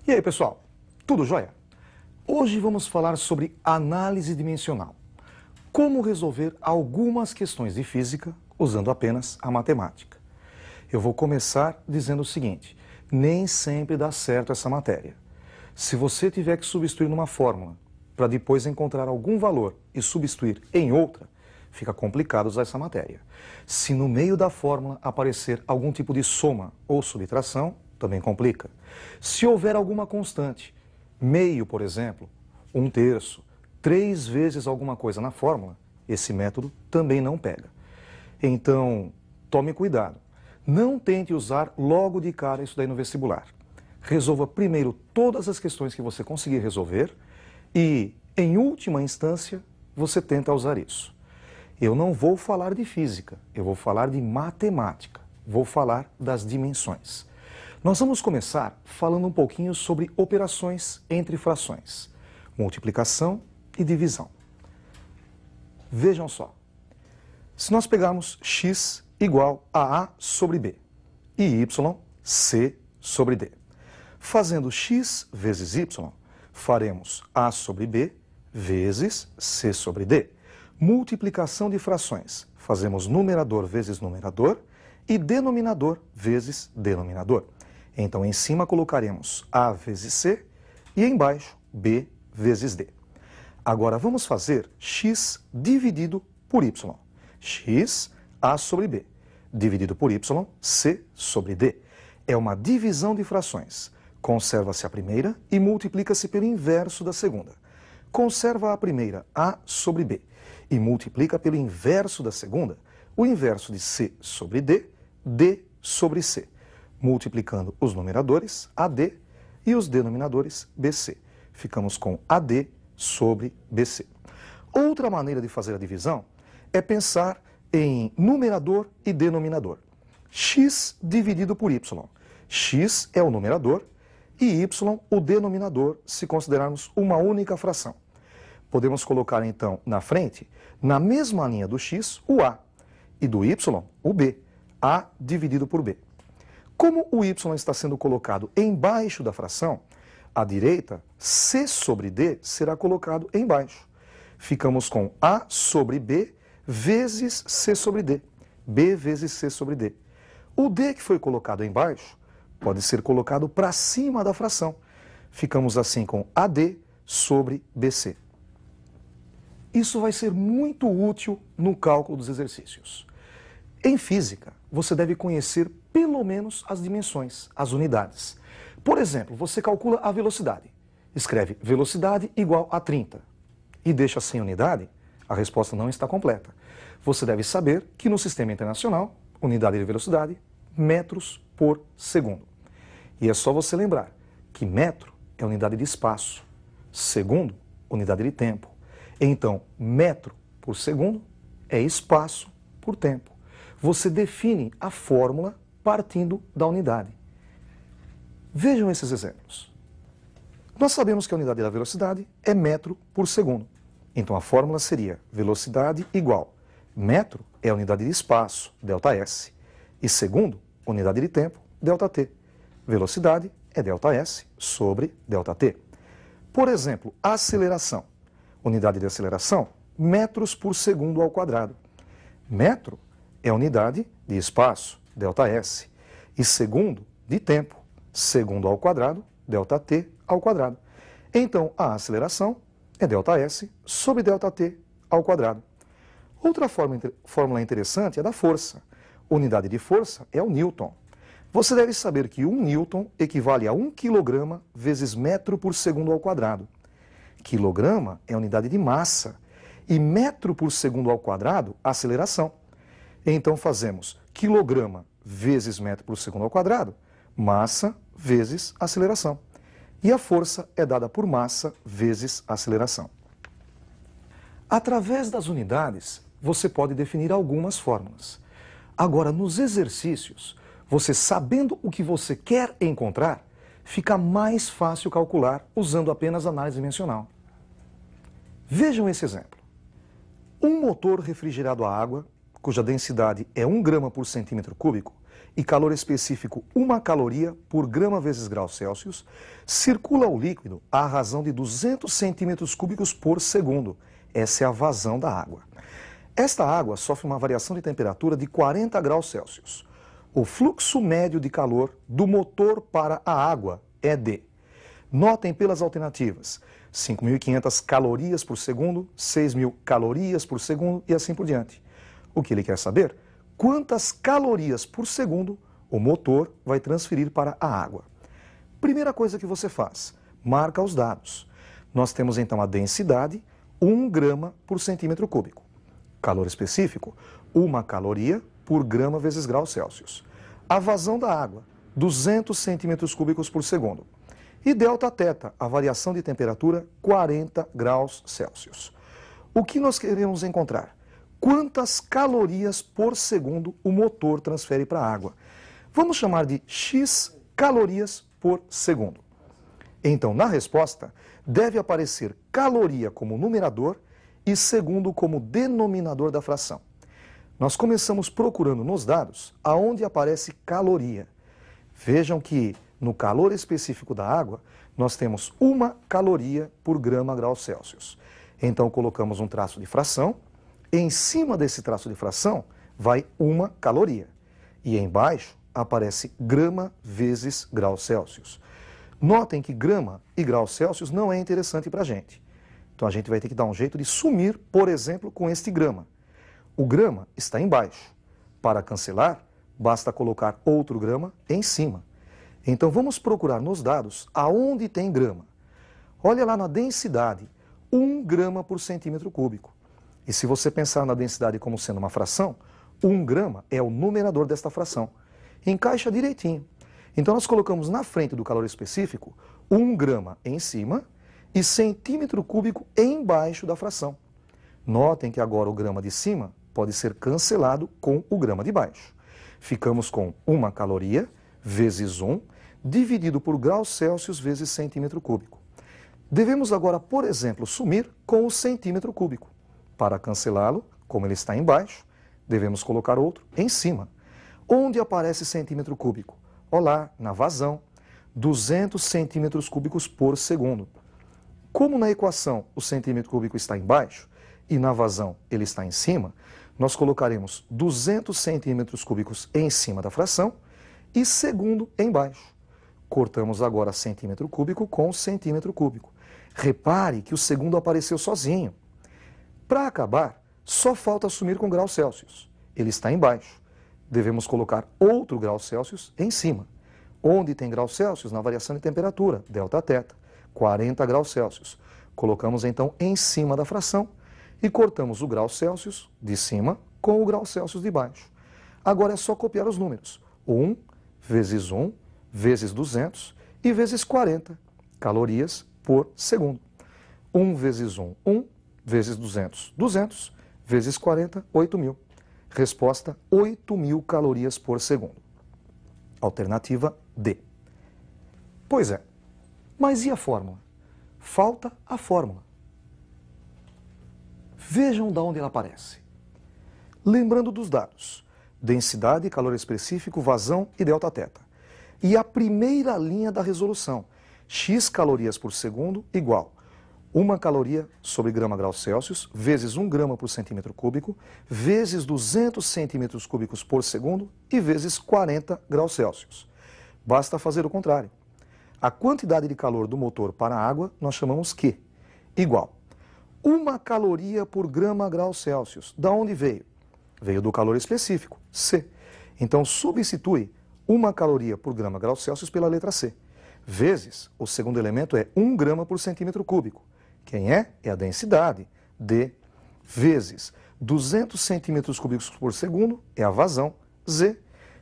E aí, pessoal, tudo jóia? Hoje vamos falar sobre análise dimensional. Como resolver algumas questões de física usando apenas a matemática. Eu vou começar dizendo o seguinte: nem sempre dá certo essa matéria. Se você tiver que substituir numa fórmula para depois encontrar algum valor e substituir em outra, fica complicado usar essa matéria. Se no meio da fórmula aparecer algum tipo de soma ou subtração, também complica. Se houver alguma constante, meio, por exemplo, 1/3, 3 vezes alguma coisa na fórmula, esse método também não pega. Então, tome cuidado. Não tente usar logo de cara isso daí no vestibular. Resolva primeiro todas as questões que você conseguir resolver e, em última instância, você tenta usar isso. Eu não vou falar de física, eu vou falar de matemática. Vou falar das dimensões. Nós vamos começar falando um pouquinho sobre operações entre frações, multiplicação e divisão. Vejam só, se nós pegarmos x igual a A sobre B e y, C sobre D. Fazendo x vezes y, faremos A sobre B vezes C sobre D. Multiplicação de frações, fazemos numerador vezes numerador e denominador vezes denominador. Então, em cima colocaremos A vezes C e embaixo B vezes D. Agora, vamos fazer x dividido por y. X, A sobre B, dividido por y, C sobre D. É uma divisão de frações. Conserva-se a primeira e multiplica-se pelo inverso da segunda. Conserva a primeira, A sobre B, e multiplica pelo inverso da segunda, o inverso de C sobre D, D sobre C. Multiplicando os numeradores, AD, e os denominadores, BC. Ficamos com AD sobre BC. Outra maneira de fazer a divisão é pensar em numerador e denominador. X dividido por Y. X é o numerador e Y o denominador, se considerarmos uma única fração. Podemos colocar, então, na frente, na mesma linha do X, o A, e do Y, o B. A dividido por B. Como o y está sendo colocado embaixo da fração, à direita, C sobre D será colocado embaixo. Ficamos com A sobre B vezes C sobre D. B vezes C sobre D. O D que foi colocado embaixo pode ser colocado para cima da fração. Ficamos assim com AD sobre BC. Isso vai ser muito útil no cálculo dos exercícios. Em física, você deve conhecer pelo menos as dimensões, as unidades. Por exemplo, você calcula a velocidade. Escreve velocidade igual a 30 e deixa sem unidade, a resposta não está completa. Você deve saber que no sistema internacional, unidade de velocidade, metros por segundo. E é só você lembrar que metro é unidade de espaço, segundo, unidade de tempo. Então, metro por segundo é espaço por tempo. Você define a fórmula partindo da unidade. Vejam esses exemplos. Nós sabemos que a unidade da velocidade é metro por segundo. Então a fórmula seria velocidade igual metro é a unidade de espaço, ΔS, e segundo, unidade de tempo, ΔT. Velocidade é ΔS sobre ΔT. Por exemplo, aceleração. Unidade de aceleração, metros por segundo ao quadrado. Metro é a unidade de espaço, ΔS, e segundo de tempo, segundo ao quadrado, ΔT ao quadrado. Então, a aceleração é ΔS sobre ΔT ao quadrado. Outra fórmula interessante é da força. Unidade de força é o Newton. Você deve saber que 1 Newton equivale a 1 kg vezes metro por segundo ao quadrado. Quilograma é a unidade de massa e metro por segundo ao quadrado, aceleração. Então fazemos quilograma vezes metro por segundo ao quadrado, massa vezes aceleração. E a força é dada por massa vezes aceleração. Através das unidades, você pode definir algumas fórmulas. Agora, nos exercícios, você sabendo o que você quer encontrar, fica mais fácil calcular usando apenas análise dimensional. Vejam esse exemplo. Um motor refrigerado a água cuja densidade é 1 grama por centímetro cúbico, e calor específico 1 caloria por grama vezes grau Celsius, circula o líquido à razão de 200 centímetros cúbicos por segundo. Essa é a vazão da água. Esta água sofre uma variação de temperatura de 40 graus Celsius. O fluxo médio de calor do motor para a água é de, notem pelas alternativas, 5.500 calorias por segundo, 6.000 calorias por segundo e assim por diante. O que ele quer saber? Quantas calorias por segundo o motor vai transferir para a água. Primeira coisa que você faz, marca os dados. Nós temos então a densidade, 1 grama por centímetro cúbico. Calor específico, 1 caloria por grama vezes grau Celsius. A vazão da água, 200 centímetros cúbicos por segundo. E delta θ, a variação de temperatura, 40 graus Celsius. O que nós queremos encontrar? Quantas calorias por segundo o motor transfere para a água? Vamos chamar de X calorias por segundo. Então, na resposta, deve aparecer caloria como numerador e segundo como denominador da fração. Nós começamos procurando nos dados aonde aparece caloria. Vejam que no calor específico da água, nós temos 1 caloria por grama grau Celsius. Então, colocamos um traço de fração. Em cima desse traço de fração, vai 1 caloria. E embaixo aparece grama vezes grau Celsius. Notem que grama e grau Celsius não é interessante para a gente. Então, a gente vai ter que dar um jeito de sumir, por exemplo, com este grama. O grama está embaixo. Para cancelar, basta colocar outro grama em cima. Então, vamos procurar nos dados aonde tem grama. Olha lá na densidade, 1 grama por centímetro cúbico. E se você pensar na densidade como sendo uma fração, 1 grama é o numerador desta fração. Encaixa direitinho. Então, nós colocamos na frente do calor específico 1 grama em cima e centímetro cúbico embaixo da fração. Notem que agora o grama de cima pode ser cancelado com o grama de baixo. Ficamos com 1 caloria vezes 1, dividido por graus Celsius vezes centímetro cúbico. Devemos agora, por exemplo, sumir com o centímetro cúbico. Para cancelá-lo, como ele está embaixo, devemos colocar outro em cima. Onde aparece centímetro cúbico? Olá, na vazão, 200 centímetros cúbicos por segundo. Como na equação o centímetro cúbico está embaixo e na vazão ele está em cima, nós colocaremos 200 centímetros cúbicos em cima da fração e segundo embaixo. Cortamos agora centímetro cúbico com centímetro cúbico. Repare que o segundo apareceu sozinho. Para acabar, só falta sumir com grau Celsius. Ele está embaixo. Devemos colocar outro grau Celsius em cima. Onde tem grau Celsius? Na variação de temperatura, delta θ, 40 graus Celsius. Colocamos então em cima da fração e cortamos o grau Celsius de cima com o grau Celsius de baixo. Agora é só copiar os números. 1 vezes 1 vezes 200 e vezes 40 calorias por segundo. 1 vezes 1, 1 vezes 200, 200 vezes 40, 8.000. Resposta, 8.000 calorias por segundo. Alternativa D. Pois é, mas e a fórmula? Falta a fórmula. Vejam de onde ela aparece. Lembrando dos dados, densidade, calor específico, vazão e delta θ. E a primeira linha da resolução, X calorias por segundo igual 1 caloria sobre grama grau Celsius vezes 1 grama por centímetro cúbico vezes 200 centímetros cúbicos por segundo e vezes 40 graus Celsius. Basta fazer o contrário. A quantidade de calor do motor para a água nós chamamos Q, igual 1 caloria por grama grau Celsius. Da onde veio? Veio do calor específico, C. Então substitui 1 caloria por grama grau Celsius pela letra C. Vezes, o segundo elemento é 1 grama por centímetro cúbico. Quem é? É a densidade, D. Vezes 200 centímetros cúbicos por segundo, é a vazão, Z.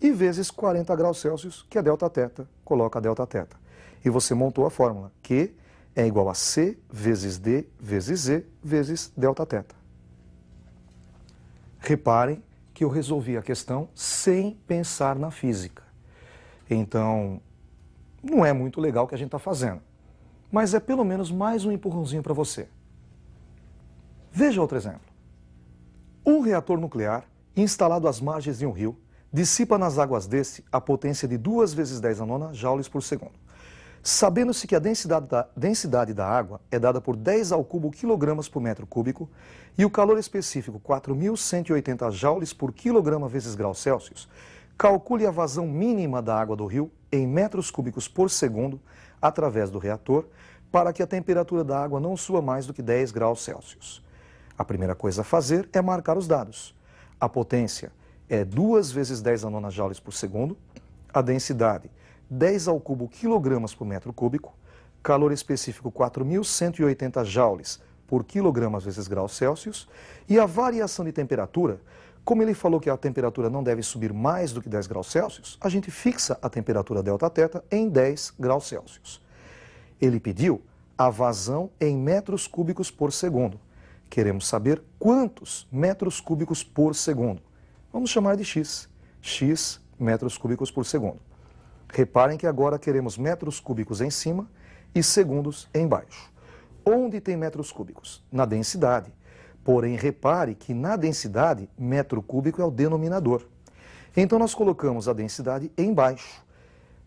E vezes 40 graus Celsius, que é delta θ, coloca delta θ. E você montou a fórmula, Q é igual a C vezes D vezes Z vezes delta θ. Reparem que eu resolvi a questão sem pensar na física. Então, não é muito legal o que a gente está fazendo, mas é pelo menos mais um empurrãozinho para você. Veja outro exemplo. Um reator nuclear instalado às margens de um rio, dissipa nas águas desse a potência de 2 vezes 10 a nona joules por segundo. Sabendo-se que a densidade da água é dada por 10 ao cubo quilogramas por metro cúbico e o calor específico 4.180 joules por quilograma vezes graus Celsius, calcule a vazão mínima da água do rio em metros cúbicos por segundo através do reator para que a temperatura da água não suba mais do que 10 graus Celsius. A primeira coisa a fazer é marcar os dados. A potência é 2 vezes 10 a nona joules por segundo, a densidade 10 ao cubo quilogramas por metro cúbico, calor específico 4.180 joules por quilograma vezes graus Celsius e a variação de temperatura, como ele falou que a temperatura não deve subir mais do que 10 graus Celsius, a gente fixa a temperatura delta-teta em 10 graus Celsius. Ele pediu a vazão em metros cúbicos por segundo. Queremos saber quantos metros cúbicos por segundo. Vamos chamar de X. X metros cúbicos por segundo. Reparem que agora queremos metros cúbicos em cima e segundos embaixo. Onde tem metros cúbicos? Na densidade. Porém, repare que na densidade, metro cúbico é o denominador. Então, nós colocamos a densidade embaixo.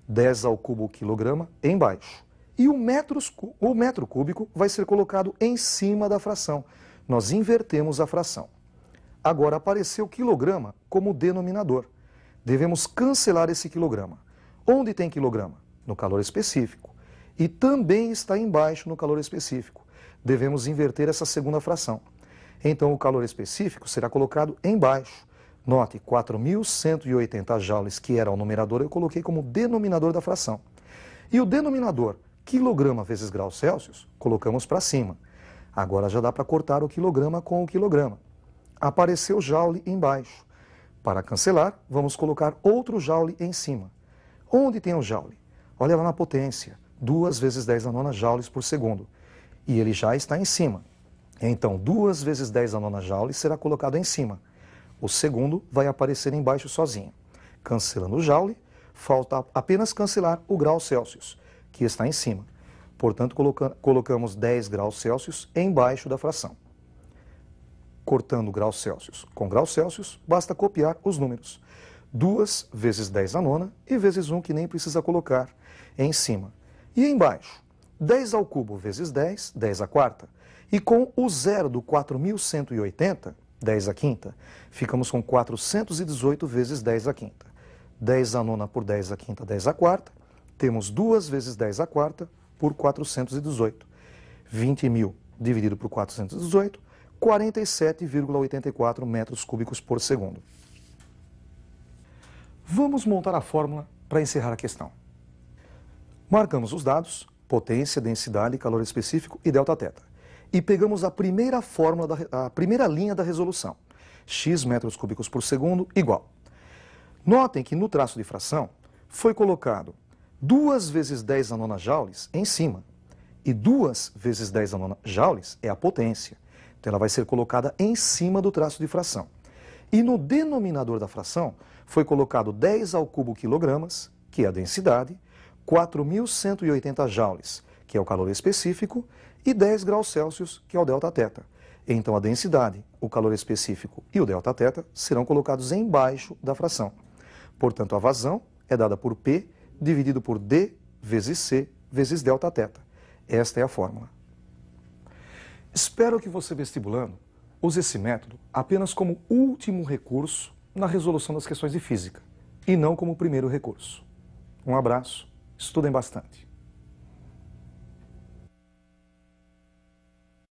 10 ao cubo quilograma embaixo. E o metro cúbico vai ser colocado em cima da fração. Nós invertemos a fração. Agora apareceu o quilograma como denominador. Devemos cancelar esse quilograma. Onde tem quilograma? No calor específico. E também está embaixo no calor específico. Devemos inverter essa segunda fração. Então o calor específico será colocado embaixo. Note, 4.180 joules, que era o numerador, eu coloquei como denominador da fração. E o denominador, quilograma vezes graus Celsius, colocamos para cima. Agora já dá para cortar o quilograma com o quilograma. Apareceu joule embaixo. Para cancelar, vamos colocar outro joule em cima. Onde tem o joule? Olha lá na potência, 2 vezes 10 a nona joules por segundo. E ele já está em cima. Então, 2 vezes 10 a nona joules será colocado em cima. O segundo vai aparecer embaixo sozinho. Cancelando o joule, falta apenas cancelar o grau Celsius, que está em cima. Portanto, colocamos 10 graus Celsius embaixo da fração. Cortando graus Celsius com graus Celsius, basta copiar os números. 2 vezes 10 a nona e vezes 1, que nem precisa colocar, em cima. E embaixo, 10 ao cubo vezes 10, 10 à quarta. E com o zero do 4.180, 10 à quinta, ficamos com 418 vezes 10 à quinta. 10 à nona por 10 à quinta, 10 à quarta. Temos 2 vezes 10 à quarta por 418. 20.000 dividido por 418, 47,84 metros cúbicos por segundo. Vamos montar a fórmula para encerrar a questão. Marcamos os dados, potência, densidade, calor específico e delta-teta. E pegamos a primeira fórmula, a primeira linha da resolução. X metros cúbicos por segundo igual. Notem que no traço de fração foi colocado 2 vezes 10 a nona joules em cima. E 2 vezes 10 a nona joules é a potência. Então ela vai ser colocada em cima do traço de fração. E no denominador da fração foi colocado 10 ao cubo quilogramas, que é a densidade, 4.180 joules, que é o calor específico, e 10 graus Celsius, que é o delta-teta. Então a densidade, o calor específico e o delta-teta serão colocados embaixo da fração. Portanto, a vazão é dada por P dividido por D vezes C vezes delta-teta. Esta é a fórmula. Espero que você, vestibulando, use esse método apenas como último recurso na resolução das questões de física e não como primeiro recurso. Um abraço, estudem bastante.